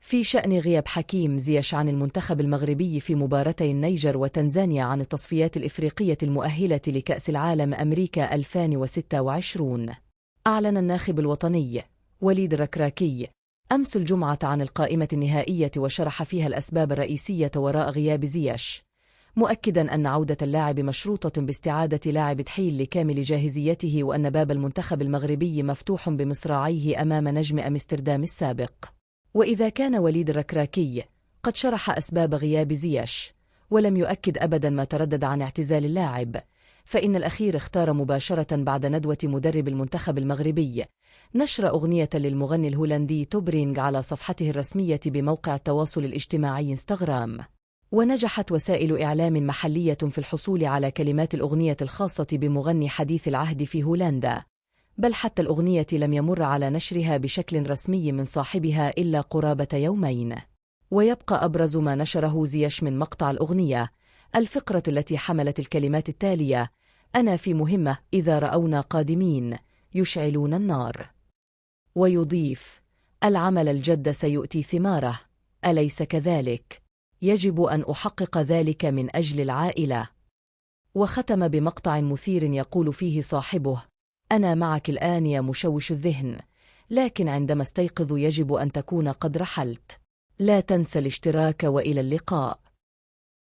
في شأن غياب حكيم زياش عن المنتخب المغربي في مباراتي النيجر وتنزانيا عن التصفيات الإفريقية المؤهلة لكأس العالم أمريكا 2026، أعلن الناخب الوطني وليد الركراكي أمس الجمعة عن القائمة النهائية، وشرح فيها الأسباب الرئيسية وراء غياب زياش، مؤكداً أن عودة اللاعب مشروطة باستعادة لاعب تحيل لكامل جاهزيته، وأن باب المنتخب المغربي مفتوح بمصراعيه أمام نجم أمستردام السابق. وإذا كان وليد الركراكي قد شرح أسباب غياب زياش ولم يؤكد أبداً ما تردد عن اعتزال اللاعب، فإن الأخير اختار مباشرة بعد ندوة مدرب المنتخب المغربي نشر أغنية للمغني الهولندي توبرينغ على صفحته الرسمية بموقع التواصل الاجتماعي انستغرام. ونجحت وسائل إعلام محلية في الحصول على كلمات الأغنية الخاصة بمغني حديث العهد في هولندا، بل حتى الأغنية لم يمر على نشرها بشكل رسمي من صاحبها إلا قرابة يومين. ويبقى أبرز ما نشره زياش من مقطع الأغنية الفقرة التي حملت الكلمات التالية: أنا في مهمة، إذا رأونا قادمين يشعلون النار. ويضيف: العمل الجد سيؤتي ثماره، أليس كذلك؟ يجب أن أحقق ذلك من أجل العائلة. وختم بمقطع مثير يقول فيه صاحبه: أنا معك الآن يا مشوش الذهن، لكن عندما استيقظ يجب أن تكون قد رحلت. لا تنسى الاشتراك، وإلى اللقاء.